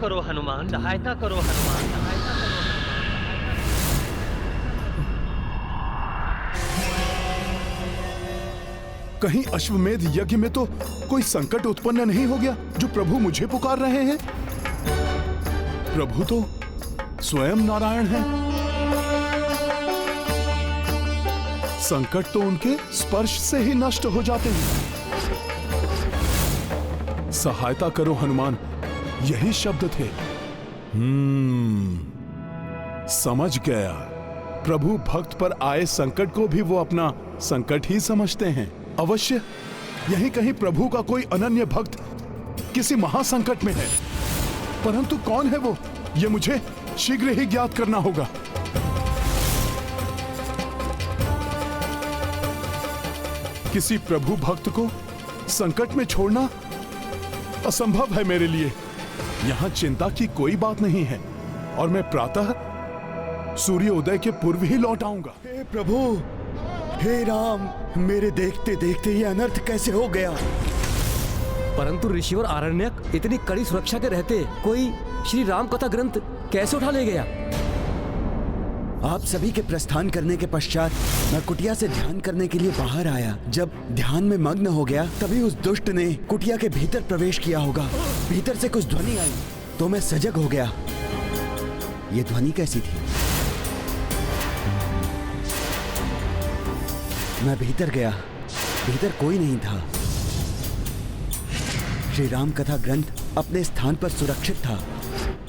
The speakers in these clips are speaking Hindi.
करो हनुमान, सहायता करो हनुमान, सहायता करो हनुमान। कहीं अश्वमेध यज्ञ में तो कोई संकट उत्पन्न नहीं हो गया जो प्रभु मुझे पुकार रहे हैं? प्रभु तो स्वयं नारायण हैं। संकट तो उनके स्पर्श से ही नष्ट हो जाते हैं। सहायता करो हनुमान, यही शब्द थे। समझ गया। प्रभु भक्त पर आए संकट को भी वो अपना संकट ही समझते हैं। अवश्य यहीं कहीं प्रभु का कोई अनन्य भक्त किसी महासंकट में है, परंतु कौन है वो, ये मुझे शीघ्र ही ज्ञात करना होगा। किसी प्रभु भक्त को संकट में छोड़ना असंभव है मेरे लिए। यहां चिंता की कोई बात नहीं है और मैं प्रातः सूर्योदय के पूर्व ही लौट आऊंगा। हे प्रभु, हे राम, मेरे देखते देखते ये अनर्थ कैसे हो गया? परंतु ऋषि और आरण्यक इतनी कड़ी सुरक्षा के रहते कोई श्री राम कथा ग्रंथ कैसे उठा ले गया? आप सभी के प्रस्थान करने के पश्चात मैं कुटिया से ध्यान करने के लिए बाहर आया। जब ध्यान में मग्न हो गया तभी उस दुष्ट ने कुटिया के भीतर प्रवेश किया होगा। भीतर से कुछ ध्वनि आई तो मैं सजग हो गया। ये ध्वनि कैसी थी? मैं भीतर गया, भीतर कोई नहीं था। श्री राम कथा ग्रंथ अपने स्थान पर सुरक्षित था।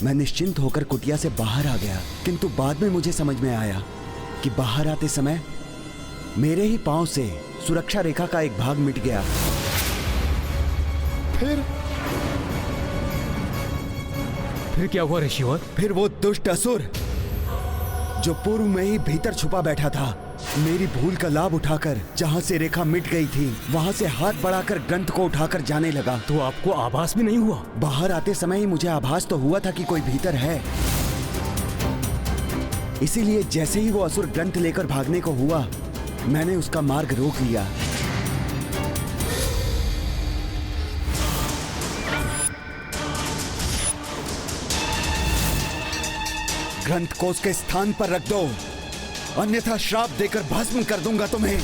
मैं निश्चिंत होकर कुटिया से बाहर आ गया, किंतु बाद में मुझे समझ में आया कि बाहर आते समय मेरे ही पांव से सुरक्षा रेखा का एक भाग मिट गया। फिर क्या हुआ ऋषिवर? फिर वो दुष्ट असुर जो पूर्व में ही भीतर छुपा बैठा था, मेरी भूल का लाभ उठाकर जहां से रेखा मिट गई थी वहां से हाथ बढ़ाकर ग्रंथ को उठाकर जाने लगा। तो आपको आभास भी नहीं हुआ? बाहर आते समय ही मुझे आभास तो हुआ था कि कोई भीतर है। इसीलिए जैसे ही वो असुर ग्रंथ लेकर भागने को हुआ, मैंने उसका मार्ग रोक लिया। ग्रंथ को उसके स्थान पर रख दो, अन्यथा श्राप देकर भस्म कर दूंगा तुम्हें।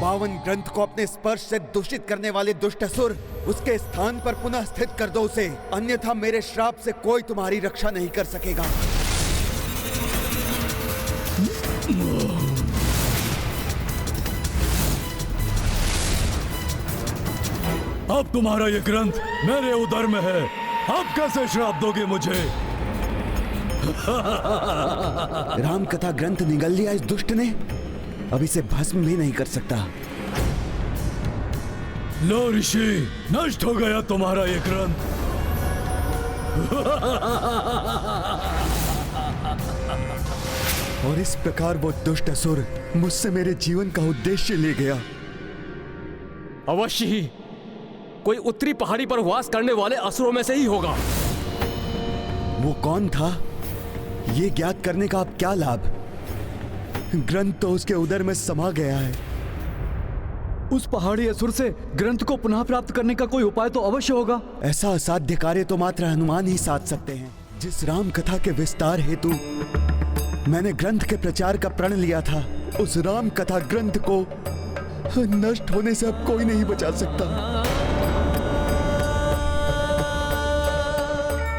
पावन ग्रंथ को अपने स्पर्श से दूषित करने वाले दुष्ट असुर, उसके स्थान पर पुनः स्थित कर दो उसे, अन्यथा मेरे श्राप से कोई तुम्हारी रक्षा नहीं कर सकेगा। अब तुम्हारा ये ग्रंथ मेरे उदर में है, अब कैसे श्राप दोगे मुझे? राम कथा ग्रंथ निगल लिया इस दुष्ट ने, अब इसे भस्म भी नहीं कर सकता। लो ऋषि, नष्ट हो गया तुम्हारा ये ग्रंथ। और इस प्रकार वो दुष्ट असुर मुझसे मेरे जीवन का उद्देश्य ले गया। अवश्य ही कोई उत्तरी पहाड़ी पर वास करने वाले असुरों में से ही होगा। वो कौन था, ये ज्ञात करने का अब क्या लाभ? ग्रंथ तो उसके उदर में समा गया है। उस पहाड़ी असुर से ग्रंथ को पुनः प्राप्त करने का कोई उपाय तो अवश्य होगा। ऐसा असाध्य कार्य तो मात्र हनुमान ही साध सकते हैं। जिस राम कथा के विस्तार हेतु मैंने ग्रंथ के प्रचार का प्रण लिया था, उस राम कथा ग्रंथ को नष्ट होने से अब कोई नहीं बचा सकता।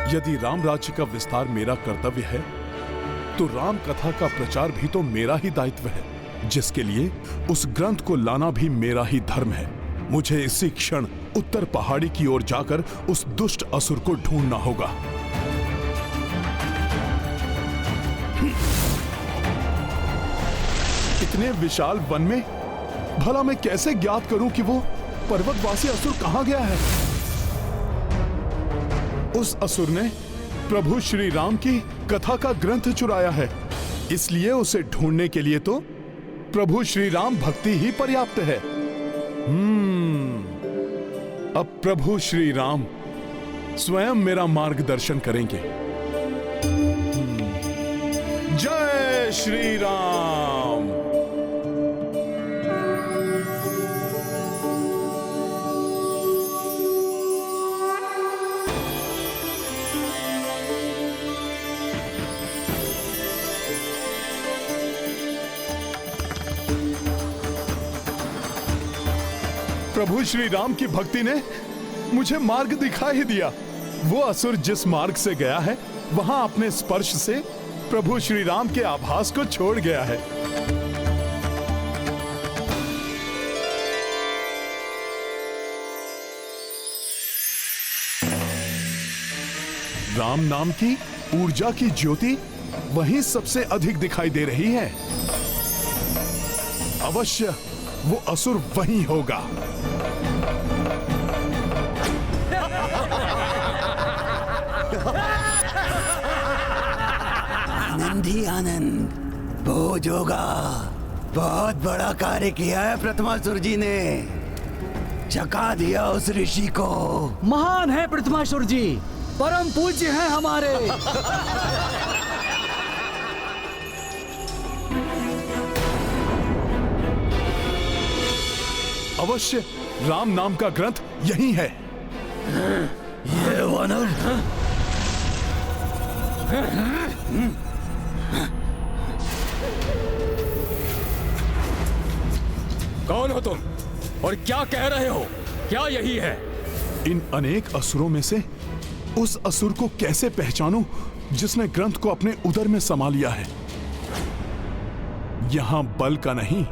यदि राम राज्य का विस्तार मेरा कर्तव्य है, तो राम कथा का प्रचार भी तो मेरा ही दायित्व है, जिसके लिए उस ग्रंथ को लाना भी मेरा ही धर्म है। मुझे इसी क्षण उत्तर पहाड़ी की ओर जाकर उस दुष्ट असुर को ढूंढना होगा। इतने विशाल वन में भला मैं कैसे ज्ञात करूं कि वो पर्वतवासी असुर कहां गया है? उस असुर ने प्रभु श्री राम की कथा का ग्रंथ चुराया है, इसलिए उसे ढूंढने के लिए तो प्रभु श्री राम भक्ति ही पर्याप्त है। अब प्रभु श्री राम स्वयं मेरा मार्गदर्शन करेंगे। जय श्री राम। प्रभु श्री राम की भक्ति ने मुझे मार्ग दिखा ही दिया। वो असुर जिस मार्ग से गया है वहां अपने स्पर्श से प्रभु श्री राम के आभास को छोड़ गया है। राम नाम की ऊर्जा की ज्योति वहीं सबसे अधिक दिखाई दे रही है। अवश्य वो असुर वहीं होगा। आनंद ही आनंद, भोज होगा। बहुत बड़ा कार्य किया है प्रथमासुर जी ने, चका दिया उस ऋषि को। महान है प्रथमासुर जी, परम पूज्य हैं हमारे। अवश्य राम नाम का ग्रंथ यही है। ये वानर कौन हो तुम और क्या कह रहे हो? क्या यही है? इन अनेक असुरों में से उस असुर को कैसे पहचानूं जिसने ग्रंथ को अपने उदर में समा लिया है? यहां बल का नहीं,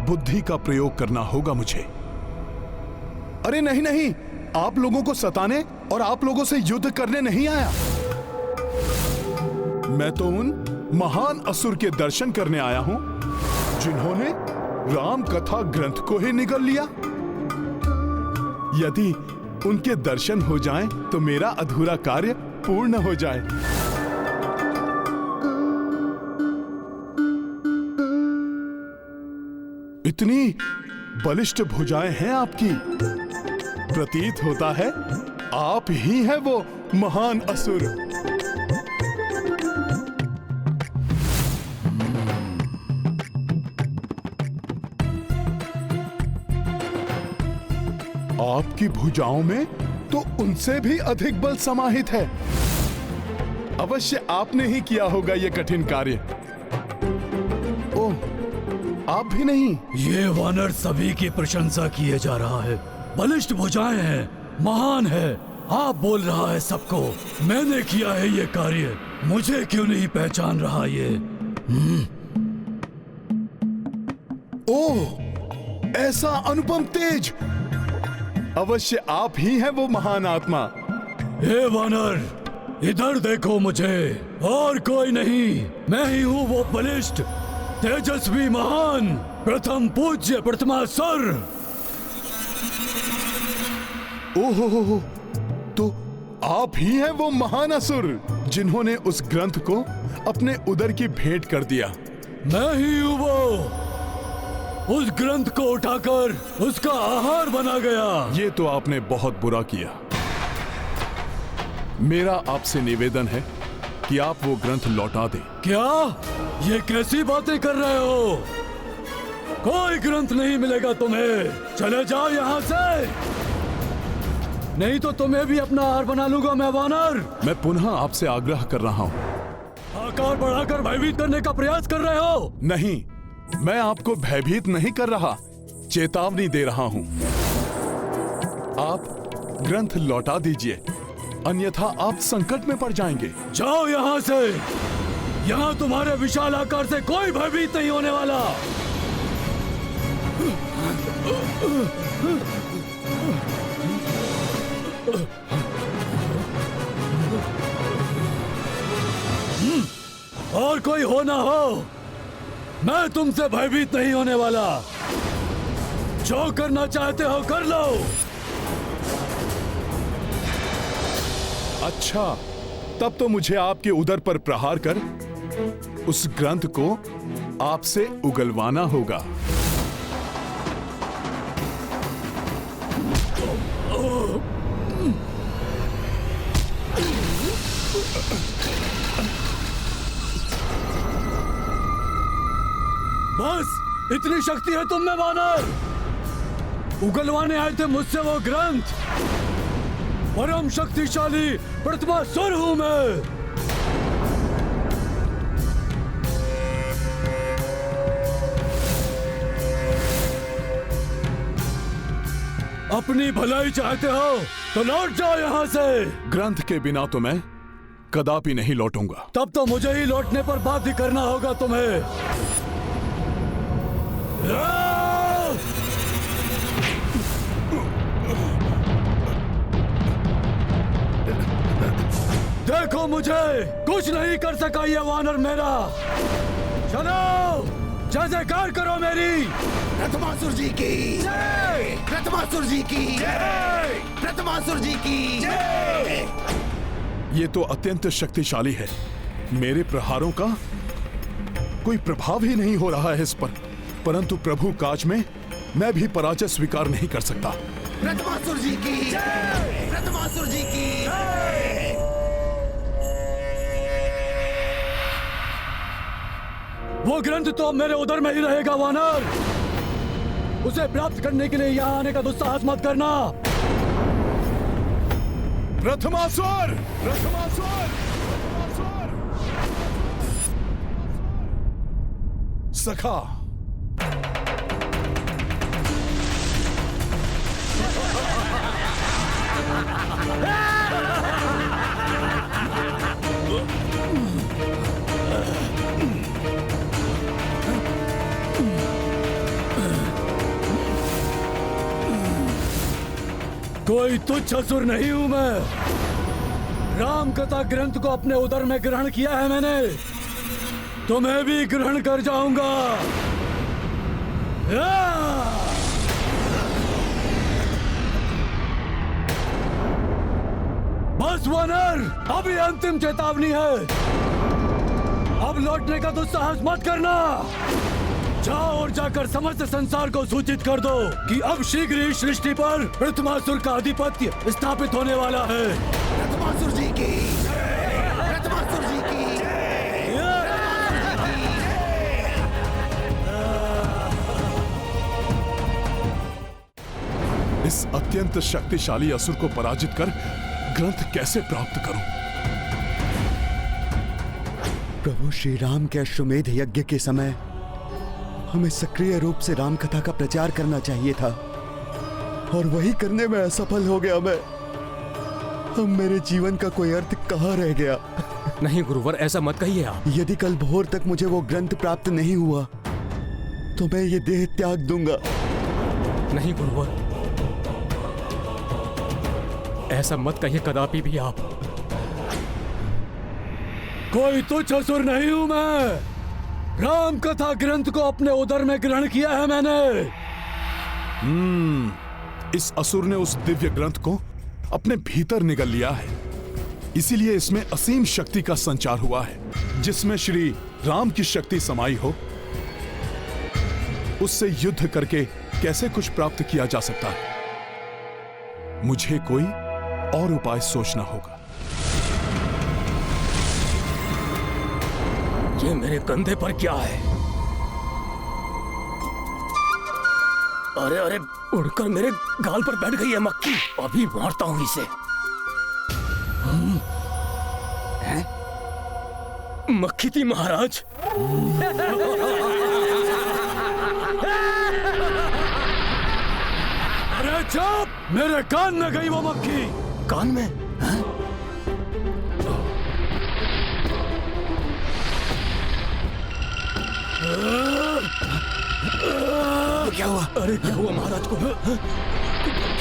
बुद्धि का प्रयोग करना होगा मुझे। अरे नहीं नहीं, आप लोगों को सताने और आप लोगों से युद्ध करने नहीं आया। मैं तो उन महान असुर के दर्शन करने आया हूं जिन्होंने राम कथा ग्रंथ को ही निगल लिया। यदि उनके दर्शन हो जाएं तो मेरा अधूरा कार्य पूर्ण हो जाए। इतनी बलिष्ठ भुजाएं हैं आपकी, प्रतीत होता है आप ही हैं वो महान असुर। आपकी भुजाओं में तो उनसे भी अधिक बल समाहित है। अवश्य आपने ही किया होगा यह कठिन कार्य। ओह, आप भी नहीं? ये वानर सभी की प्रशंसा किए जा रहा है। बलिष्ठ भुजाएं हैं, महान है। आप बोल रहा है सबको, मैंने किया है ये कार्य, मुझे क्यों नहीं पहचान रहा ये? ओह, ऐसा अनुपम तेज! अवश्य आप ही हैं वो महान आत्मा। हे वानर, इधर देखो मुझे, और कोई नहीं, मैं ही हूँ वो बलिष्ठ, तेजस्वी, महान, प्रथम पूज्य प्रथमासुर। ओहो, तो आप ही हैं वो महान असुर जिन्होंने उस ग्रंथ को अपने उदर की भेंट कर दिया। मैं ही हूँ वो, उस ग्रंथ को उठाकर उसका आहार बना गया। ये तो आपने बहुत बुरा किया। मेरा आपसे निवेदन है कि आप वो ग्रंथ लौटा दें। क्या ये कैसी बातें कर रहे हो? कोई ग्रंथ नहीं मिलेगा तुम्हें, चले जाओ यहाँ से, नहीं तो तुम्हें भी अपना आहार बना लूंगा मैं वानर। मैं पुनः आपसे आग्रह कर रहा हूँ। आकार बढ़ाकर भयभीत करने का प्रयास कर रहे हो। नहीं, मैं आपको भयभीत नहीं कर रहा, चेतावनी दे रहा हूँ। आप ग्रंथ लौटा दीजिए, अन्यथा आप संकट में पड़ जाएंगे। जाओ यहाँ से, यहाँ तुम्हारे विशाल आकार से कोई भयभीत नहीं होने वाला। और कोई हो ना हो, मैं तुमसे भयभीत नहीं होने वाला। जो करना चाहते हो कर लो। अच्छा, तब तो मुझे आपके उदर पर प्रहार कर उस ग्रंथ को आपसे उगलवाना होगा। बस इतनी शक्ति है तुम में वानर? उगलवाने आए थे मुझसे वो ग्रंथ? परम शक्तिशाली प्रथमासुर हूं मैं। अपनी भलाई चाहते हो तो लौट जाओ यहाँ से। ग्रंथ के बिना तो मैं कदापि नहीं लौटूंगा। तब तो मुझे ही लौटने पर बाध्य करना होगा तुम्हें। देखो मुझे कुछ नहीं कर सका ये वानर मेरा। चलो जय जयकार करो मेरी। प्रथमासुर जी की जय, प्रथमासुर जी की जय, प्रथमासुर जी की जय। ये तो अत्यंत शक्तिशाली है। मेरे प्रहारों का कोई प्रभाव ही नहीं हो रहा है इस पर, परंतु प्रभु काज में मैं भी पराजय स्वीकार नहीं कर सकता। प्रथमासुर जी की जय, प्रथमासुर जी की जय। वो ग्रंथ तो मेरे उदर में ही रहेगा वानर। उसे प्राप्त करने के लिए यहाँ आने का दुस्साहस मत करना। प्रथमासुर, प्रथमासुर, प्रथमासुर। सखा, कोई तुच्छ असुर नहीं हूं मैं। राम कथा ग्रंथ को अपने उदर में ग्रहण किया है मैंने, तो मैं भी ग्रहण कर जाऊंगा। बस वानर, अभी अंतिम चेतावनी है। अब लौटने का दुस्साहस मत करना। जाओ और जाकर समस्त संसार को सूचित कर दो कि अब शीघ्र ही सृष्टि पर प्रथमासुर का आधिपत्य स्थापित होने वाला है। प्रथमासुर जी की जय, प्रथमासुर जी की जय। इस अत्यंत शक्तिशाली असुर को पराजित कर ग्रंथ कैसे प्राप्त करूं? प्रभु श्री राम के अश्वमेध यज्ञ के समय हमें सक्रिय रूप से राम कथा का प्रचार करना चाहिए था, और वही करने में असफल हो गया मैं। अब मेरे जीवन का कोई अर्थ कहाँ रह गया? नहीं गुरुवर, ऐसा मत कहिए आप। यदि कल भोर तक मुझे वो ग्रंथ प्राप्त नहीं हुआ तो मैं ये देह त्याग दूंगा। नहीं गुरुवर, ऐसा मत कहिए कदापि भी आप। कोई तुच्छ असुर नहीं हूं मैं। राम कथा ग्रंथ को अपने उदर में ग्रहण किया है मैंने। इस असुर ने उस दिव्य ग्रंथ को अपने भीतर निगल लिया है, इसीलिए इसमें असीम शक्ति का संचार हुआ है। जिसमें श्री राम की शक्ति समाई हो, उससे युद्ध करके कैसे कुछ प्राप्त किया जा सकता है? मुझे कोई और उपाय सोचना होगा। ये मेरे कंधे पर क्या है? अरे अरे, उड़कर मेरे गाल पर बैठ गई है मक्खी। अभी मारता हूं इसे। मक्खी थी महाराज। अरे चुप! मेरे कान में गई वो मक्खी। कान में? क्या हुआ? अरे क्या हुआ महाराज को? क्या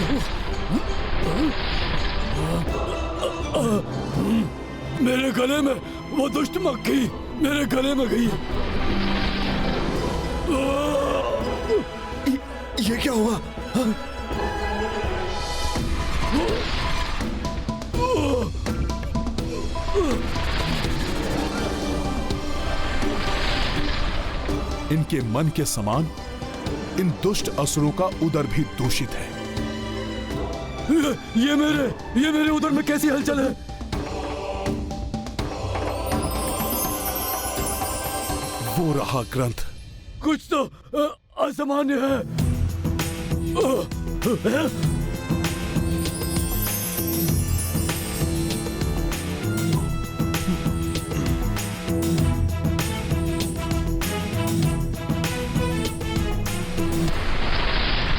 हुआ? मेरे गले में वो दुष्ट मक्खी मेरे गले में गई। ये क्या हुआ? इनके मन के समान इन दुष्ट असुरों का उदर भी दूषित है। ये मेरे उदर में कैसी हलचल है? वो रहा ग्रंथ। कुछ तो असामान्य है।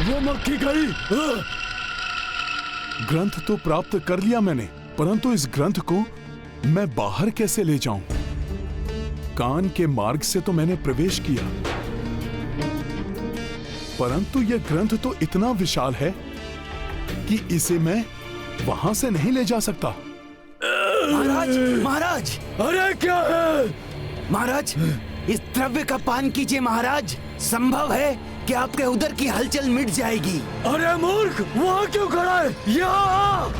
वो मक्खी गई। ग्रंथ तो प्राप्त कर लिया मैंने, परंतु इस ग्रंथ को मैं बाहर कैसे ले जाऊं? कान के मार्ग से तो मैंने प्रवेश किया, परंतु यह ग्रंथ तो इतना विशाल है कि इसे मैं वहां से नहीं ले जा सकता। महाराज, महाराज, अरे क्या है? महाराज, इस द्रव्य का पान कीजिए महाराज। संभव है कि आपके उदर की हलचल मिट जाएगी। अरे मूर्ख, वहाँ क्यों खड़ा है? यहाँ आ!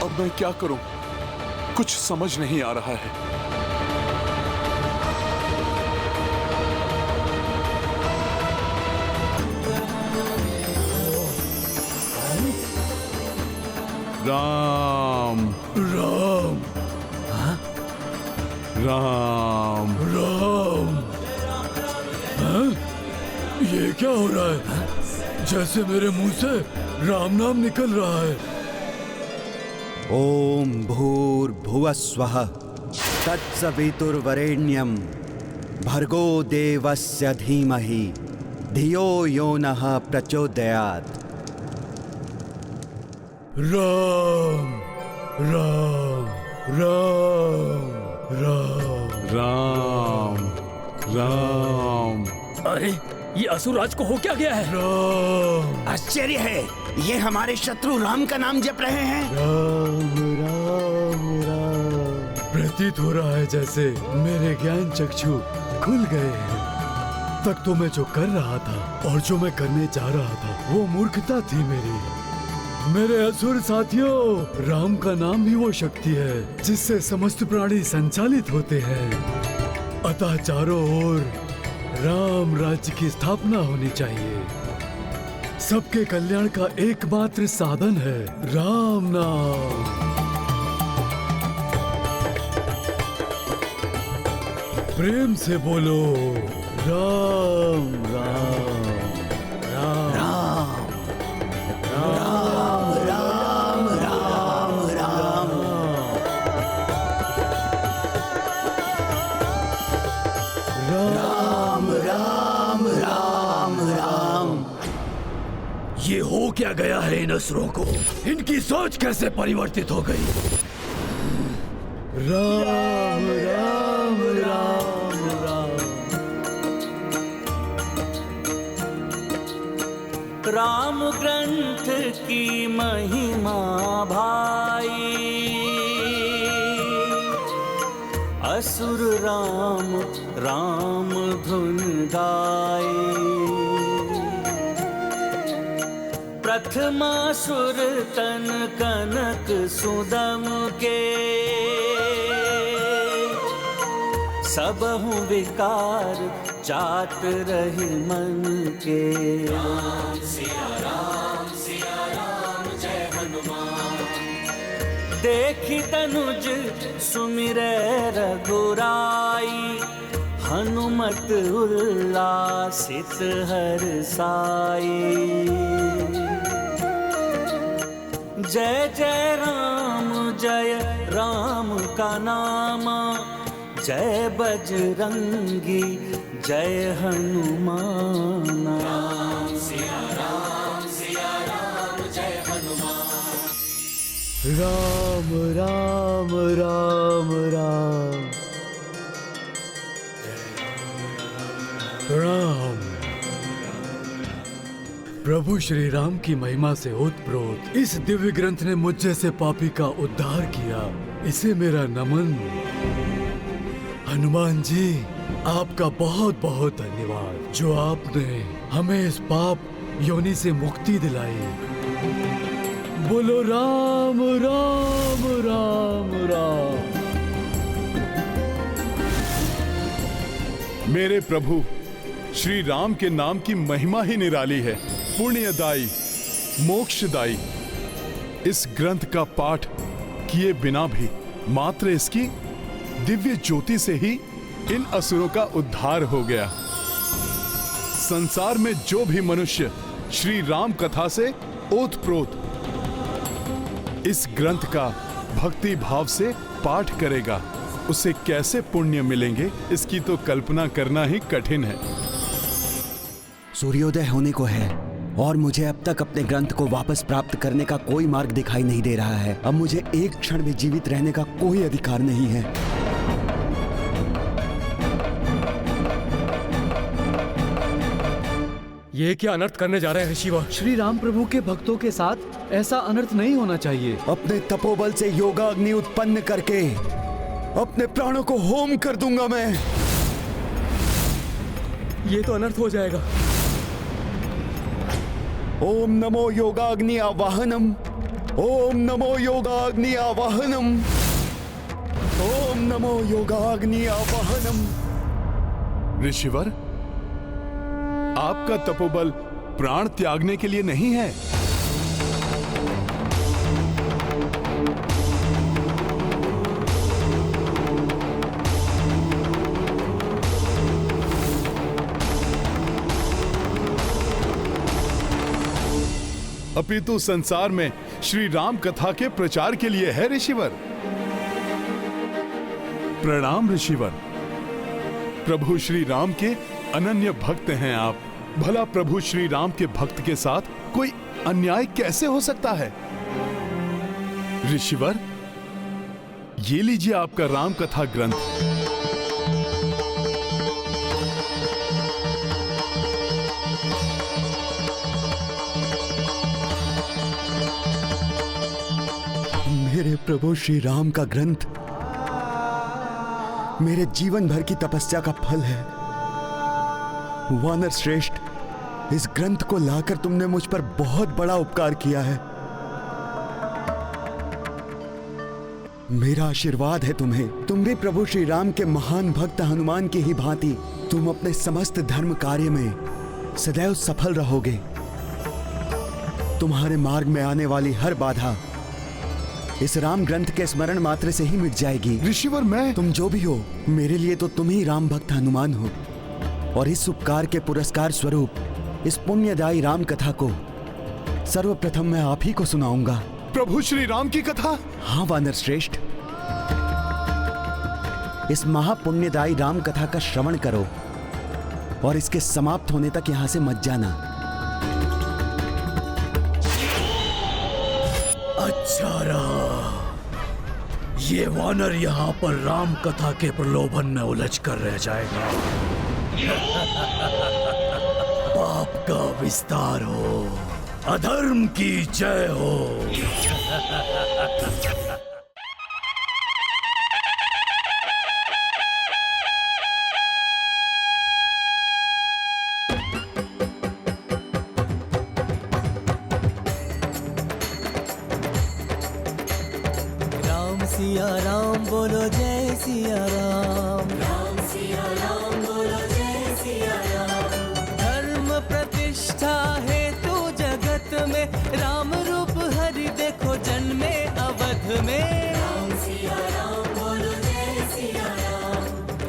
अब मैं क्या करूं? कुछ समझ नहीं आ रहा है। राम राम राम राम। हाँ? ये क्या हो रहा है? जैसे मेरे मुंह से राम नाम निकल रहा है। ओम भूर्भुवः स्वः तत्सवितुर्वरेण्यं भर्गो देवस्य धीमहि धियो यो नः प्रचोदयात्। राम राम राम राम राम राम। अरे ये असुरराज को हो क्या गया है? राम आश्चर्य है, ये हमारे शत्रु राम का नाम जप रहे हैं। राम राम राम। प्रतीत हो रहा है जैसे मेरे ज्ञान चक्षु खुल गए हैं। तक तो मैं जो कर रहा था और जो मैं करने जा रहा था वो मूर्खता थी मेरी। मेरे असुर साथियों, राम का नाम ही वो शक्ति है जिससे समस्त प्राणी संचालित होते हैं। अतः चारों ओर राम राज्य की स्थापना होनी चाहिए। सबके कल्याण का एकमात्र साधन है राम नाम। प्रेम से बोलो राम राम राम राम राम राम राम राम। राम राम राम राम। ये हो क्या गया है इन असुरों को? इनकी सोच कैसे परिवर्तित हो गई? राम राम राम राम। राम ग्रंथ की महिमा भाई, असुर राम राम धुन गाए। प्रथमासुर तन कनक सुदम के, सबहु विकार जात रही मन के। राम सिया राम जय हनुमान। देखी तनुज सुमिरै रघुराई, हनुमत उल्लासित हर्षाई। जय जय राम का नामा, जय बजरंगी जय हनुमान। राम सिया राम जय हनुमान। राम राम राम राम। राम। प्रभु श्री राम की महिमा से ओतप्रोत इस दिव्य ग्रंथ ने मुझ जैसे पापी का उद्धार किया। इसे मेरा नमन। हनुमान जी, आपका बहुत बहुत धन्यवाद जो आपने हमें इस पाप योनि से मुक्ति दिलाई। बोलो राम राम राम राम। मेरे प्रभु श्री राम के नाम की महिमा ही निराली है, पुण्यदायी, मोक्षदायी। इस ग्रंथ का पाठ किए बिना भी मात्र इसकी दिव्य ज्योति से ही इन असुरों का उद्धार हो गया। संसार में जो भी मनुष्य श्री राम कथा से ओतप्रोत इस ग्रंथ का भक्ति भाव से पाठ करेगा उसे कैसे पुण्य मिलेंगे, इसकी तो कल्पना करना ही कठिन है। सूर्योदय होने को है और मुझे अब तक अपने ग्रंथ को वापस प्राप्त करने का कोई मार्ग दिखाई नहीं दे रहा है। अब मुझे एक क्षण भी जीवित रहने का कोई अधिकार नहीं है। ये क्या अनर्थ करने जा रहे हैं ऋषिवर? श्री राम प्रभु के भक्तों के साथ ऐसा अनर्थ नहीं होना चाहिए। अपने तपोबल से योगाग्नि उत्पन्न करके अपने प्राणों को होम कर दूंगा मैं। ये तो अनर्थ हो जाएगा। ओम नमो योगाग्नि आवाहनम, ओम नमो योगाग्नि आवाहनम, ओम नमो योगाग्नि आवाहनम। ऋषिवर, आपका तपोबल प्राण त्यागने के लिए नहीं है। अपितु संसार में श्री राम कथा के प्रचार के लिए है ऋषिवर। प्रणाम ऋषिवर। प्रभु श्री राम के अनन्य भक्त हैं आप। भला प्रभु श्री राम के भक्त के साथ कोई अन्याय कैसे हो सकता है? ऋषिवर, ये लीजिए आपका राम कथा ग्रंथ। मेरे प्रभु श्री राम का ग्रंथ मेरे जीवन भर की तपस्या का फल है। वानर श्रेष्ठ, इस ग्रंथ को लाकर तुमने मुझ पर बहुत बड़ा उपकार किया है। मेरा आशीर्वाद है तुम्हें। तुम भी प्रभु श्री राम के महान भक्त हनुमान की ही भांति तुम अपने समस्त धर्म कार्य में सदैव सफल रहोगे। तुम्हारे मार्ग में आने वाली हर बाधा इस राम ग्रंथ के स्मरण मात्र से ही मिट जाएगी। ऋषिवर, मैं तुम जो भी हो, मेरे लिए तो तुम ही राम भक्त हनुमान हो। और इस उपकार के पुरस्कार स्वरूप इस पुण्यदायी राम कथा को सर्वप्रथम मैं आप ही को सुनाऊंगा। प्रभु श्री राम की कथा? हाँ वानर श्रेष्ठ, इस महापुण्यदायी राम कथा का श्रवण करो और इसके समाप्त होने तक यहां से मत जाना। अच्छा रहा, ये वानर यहाँ पर राम कथा के प्रलोभन में उलझ कर रह जाएगा। पाप का विस्तार हो, अधर्म की जय हो। सिया राम बोलो जय सिया राम, राम सिया राम बोलो जय सिया राम। धर्म प्रतिष्ठा हेतु जगत में राम रूप हरि देखो जन्मे अवध में। राम सिया राम बोलो जय सिया राम,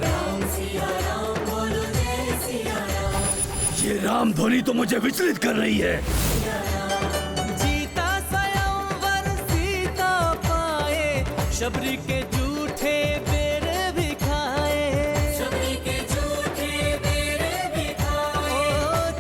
राम सिया राम बोलो जय सिया राम। ये राम ध्वनि तो मुझे विचलित कर रही है। शबरी के झूठे बेर भी खाए, शबरी के झूठे बेर भी खाए।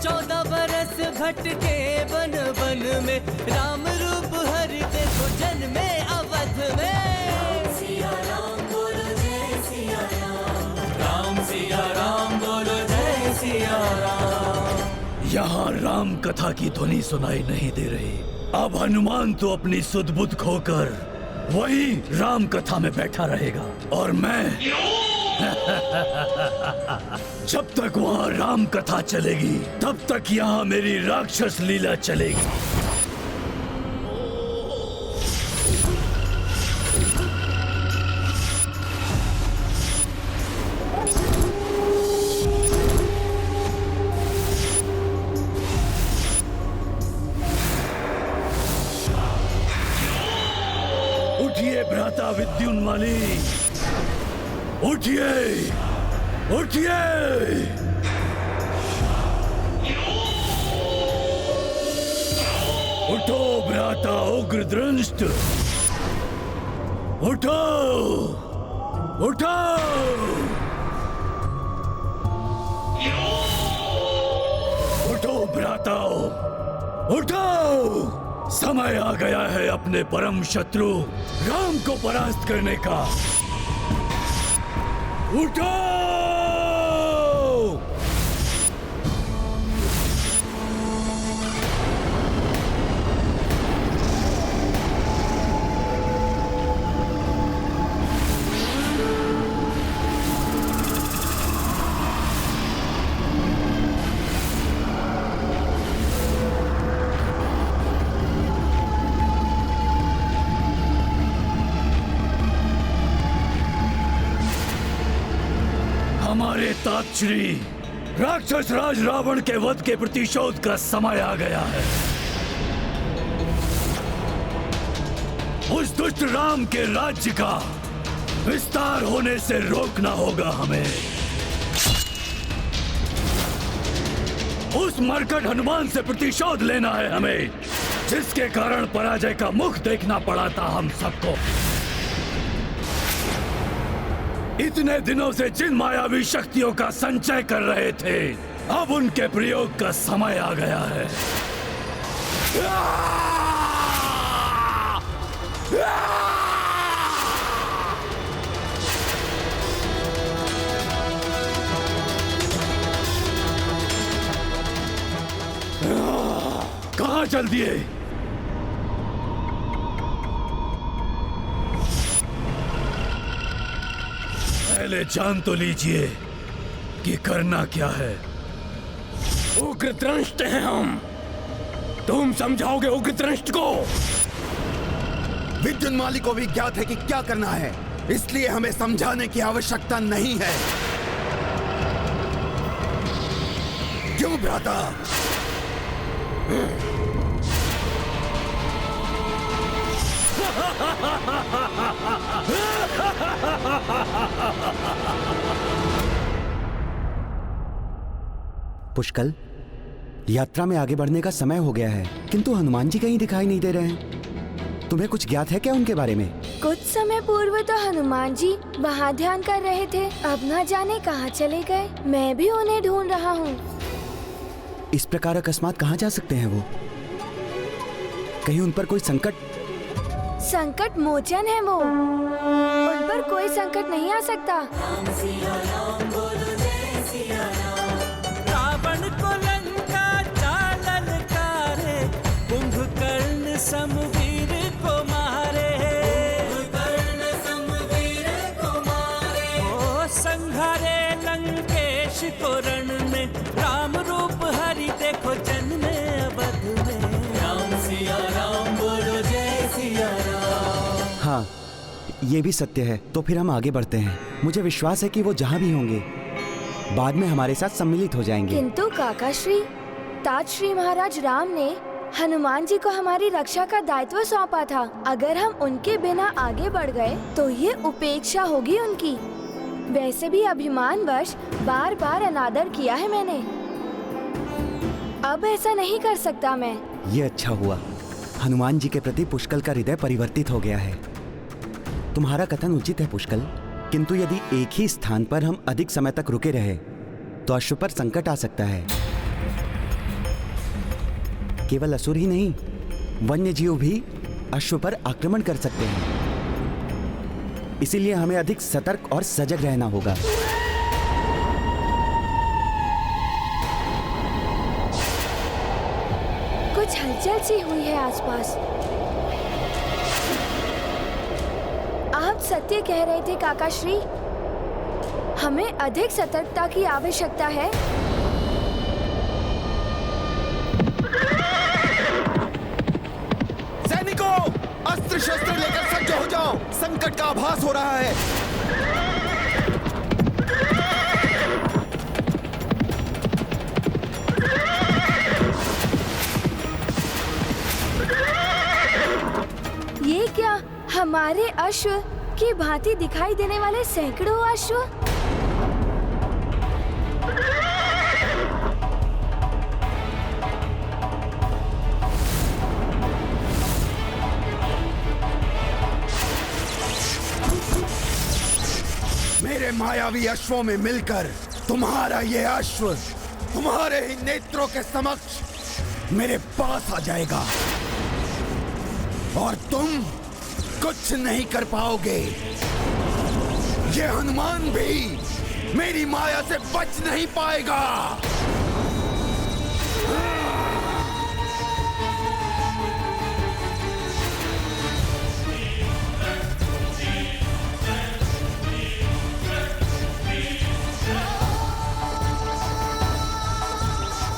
14 बरस भटके बन बन में राम रूप हरि देखो जन्मे अवध में। राम सिया राम बोलो जय सिया राम, राम सिया राम बोलो जय सिया राम। यहाँ राम कथा की ध्वनि सुनाई नहीं दे रही। अब हनुमान तो अपनी सुध बुध खोकर वही राम कथा में बैठा रहेगा और मैं जब तक वहां राम कथा चलेगी तब तक यहाँ मेरी राक्षस लीला चलेगी। उठिए भ्राता विद्युन्माली, उठिए उठिए। उठो भ्राता उग्र दृष्ट, उठो, उठो, उठो भ्राताओ, उठो। समय आ गया है अपने परम शत्रु राम को परास्त करने का। उठो। हमारे तातश्री राक्षस राज रावण के वध के प्रतिशोध का समय आ गया है। उस दुष्ट राम के राज्य का विस्तार होने से रोकना होगा हमें। उस मरकट हनुमान से प्रतिशोध लेना है हमें, जिसके कारण पराजय का मुख देखना पड़ा था हम सबको। इतने दिनों से जिन मायावी शक्तियों का संचय कर रहे थे, अब उनके प्रयोग का समय आ गया है। कहां चल दिए? पहले जान तो लीजिए कि करना क्या है। उग्रदंष्ट हैं हम, तुम समझाओगे उग्रदंष्ट को? विद्युन्माली को भी ज्ञात है कि क्या करना है, इसलिए हमें समझाने की आवश्यकता नहीं है। क्यों भ्राता? पुष्कल, यात्रा में आगे बढ़ने का समय हो गया है, किंतु हनुमान जी कहीं दिखाई नहीं दे रहे हैं। तुम्हें कुछ ज्ञात है क्या उनके बारे में? कुछ समय पूर्व तो हनुमान जी वहाँ ध्यान कर रहे थे, अब न जाने कहाँ चले गए। मैं भी उन्हें ढूंढ रहा हूँ। इस प्रकार अकस्मात कहाँ जा सकते हैं वो? कहीं उन पर कोई संकट मोचन है वो, उन पर कोई संकट नहीं आ सकता। रावण को लंका चालन कारे, कुंभकर्ण समवीर को मारे, ओ संघारे लंकेश को रण में, राम रूप हरि देखो जन्मे अवध में। राम सिया राम बोलो जय सिया राम। हाँ, ये भी सत्य है। तो फिर हम आगे बढ़ते हैं। मुझे विश्वास है कि वो जहाँ भी होंगे बाद में हमारे साथ सम्मिलित हो जाएंगे। किंतु काकाश्री, तातश्री महाराज राम ने हनुमान जी को हमारी रक्षा का दायित्व सौंपा था। अगर हम उनके बिना आगे बढ़ गए तो ये उपेक्षा होगी उनकी। वैसे भी अभिमानवश बार बार अनादर किया है मैंने, अब ऐसा नहीं कर सकता मैं। ये अच्छा हुआ, हनुमान जी के प्रति पुष्कल का हृदय परिवर्तित हो गया है। तुम्हारा कथन उचित है पुष्कल, किंतु यदि एक ही स्थान पर हम अधिक समय तक रुके रहे तो अश्व पर संकट आ सकता है। केवल असुर ही नहीं, वन्य जीव भी अश्व पर आक्रमण कर सकते हैं। इसीलिए हमें अधिक सतर्क और सजग रहना होगा। कुछ हलचल सी हुई है आसपास। आप सत्य कह रहे थे काकाश्री, हमें अधिक सतर्कता की आवश्यकता है। सैनिकों, अस्त्र शस्त्र लेकर सज्ज हो जाओ, संकट का आभास हो रहा है। ये क्या, हमारे अश्व की भांति दिखाई देने वाले सैकड़ों अश्व? मेरे मायावी अश्वों में मिलकर तुम्हारा ये अश्व तुम्हारे ही नेत्रों के समक्ष मेरे पास आ जाएगा और तुम कुछ नहीं कर पाओगे। ये हनुमान भी मेरी माया से बच नहीं पाएगा।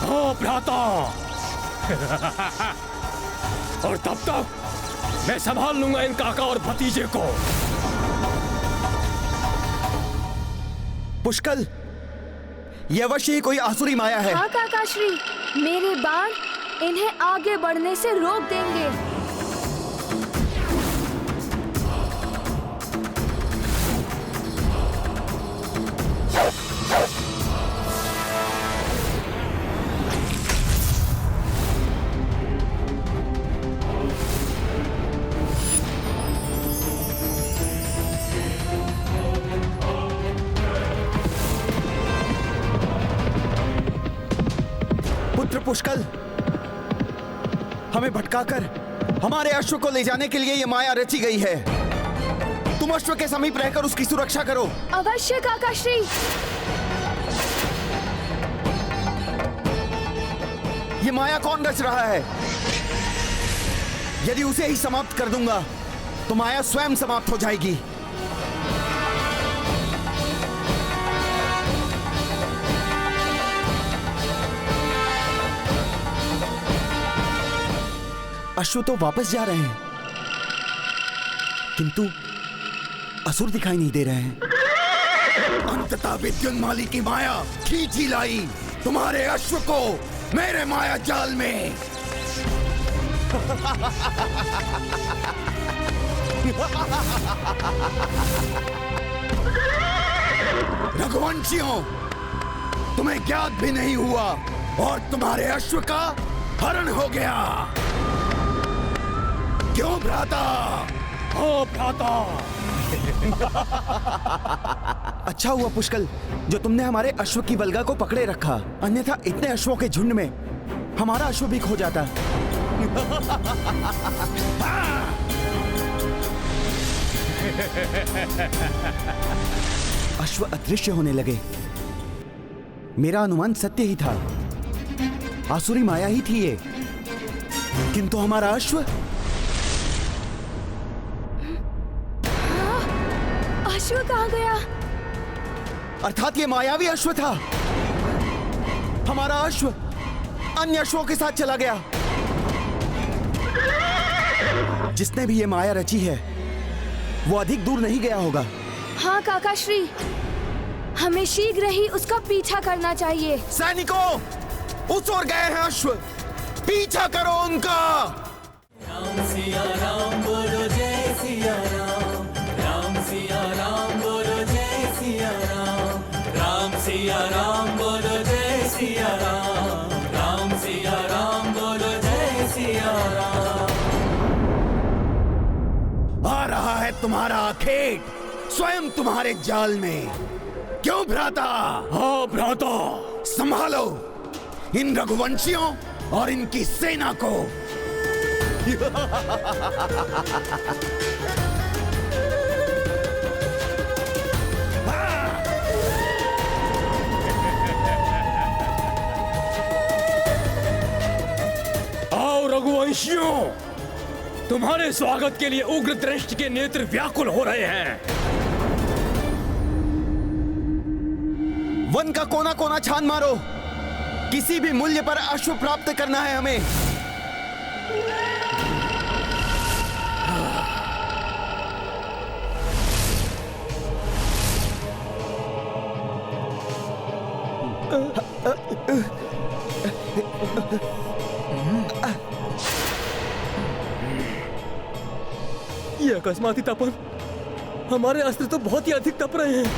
हाँ भ्राता। और तब तक मैं संभाल लूंगा इन काका और भतीजे को। पुष्कल, यह अवश्य ही कोई आसुरी माया है। हाँ काकाश्री, मेरे बाण इन्हें आगे बढ़ने से रोक देंगे। पुष्कल, हमें भटकाकर हमारे अश्व को ले जाने के लिए यह माया रची गई है। तुम अश्व के समीप रहकर उसकी सुरक्षा करो। अवश्य काकाश्री। ये माया कौन रच रहा है? यदि उसे ही समाप्त कर दूंगा तो माया स्वयं समाप्त हो जाएगी। अश्व तो वापस जा रहे हैं, किंतु असुर दिखाई नहीं दे रहे हैं। अंततः विद्युन्माली की माया खींच ही लाई तुम्हारे अश्व को मेरे माया जाल में। रघुवंशियों, तुम्हें ज्ञात भी नहीं हुआ और तुम्हारे अश्व का हरण हो गया। क्यों भ्राता? ओ भ्राता। अच्छा हुआ पुष्कल जो तुमने हमारे अश्व की बलगा को पकड़े रखा, अन्यथा इतने अश्वों के झुंड में हमारा अश्व भी खो जाता। अश्व अदृश्य होने लगे। मेरा अनुमान सत्य ही था, आसुरी माया ही थी ये, किंतु हमारा अश्व। अश्व कहाँ गया? अर्थात ये मायावी अश्व था। हमारा अश्व अन्य अश्वों के साथ चला गया। जिसने भी ये माया रची है वो अधिक दूर नहीं गया होगा। हाँ काकाश्री, हमें शीघ्र ही उसका पीछा करना चाहिए। सैनिकों, उस ओर गए हैं अश्व, पीछा करो उनका। राम सिया राम बोलो जय सिया राम, राम सिया राम बोलो जय सिया राम, राम सिया राम बोलो जय सिया राम, राम सिया राम बोलो जय सिया राम। आ रहा है तुम्हारा अखेट स्वयं तुम्हारे जाल में। क्यों भ्राता? हाँ भ्राता। संभालो इन रघुवंशियों और इनकी सेना को। आओ रघुवंशियों, तुम्हारे स्वागत के लिए उग्र दृष्टि के नेत्र व्याकुल हो रहे हैं। वन का कोना कोना छान मारो, किसी भी मूल्य पर अश्व प्राप्त करना है हमें। ये अकस्माती तपन, हमारे अस्त्र तो बहुत ही अधिक तप रहे हैं।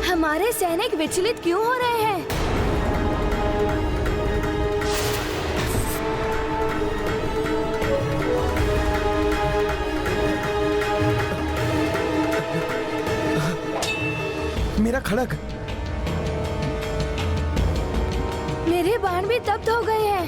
हमारे सैनिक विचलित क्यों हो रहे हैं? खड़ग, मेरे बाण भी तप्त हो गए हैं।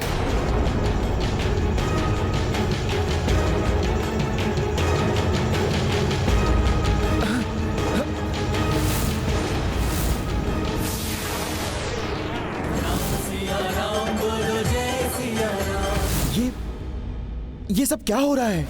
ये सब क्या हो रहा है?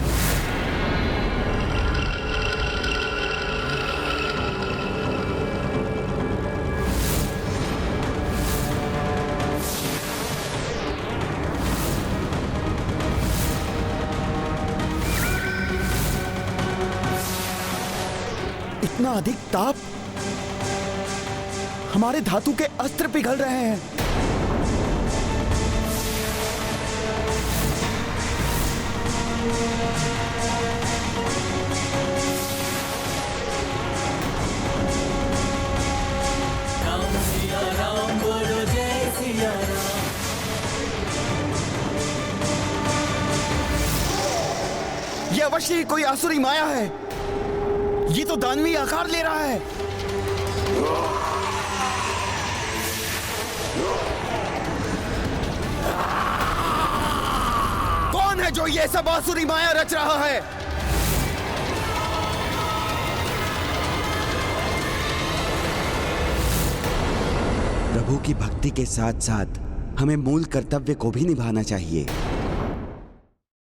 इतना अधिक ताप, हमारे धातु के अस्त्र पिघल रहे हैं। ये अवश्य ही कोई आसुरी माया है। ये तो दानवी आकार ले रहा है। कौन है जो ये सब आसुरी माया रच रहा है? प्रभु की भक्ति के साथ साथ हमें मूल कर्तव्य को भी निभाना चाहिए।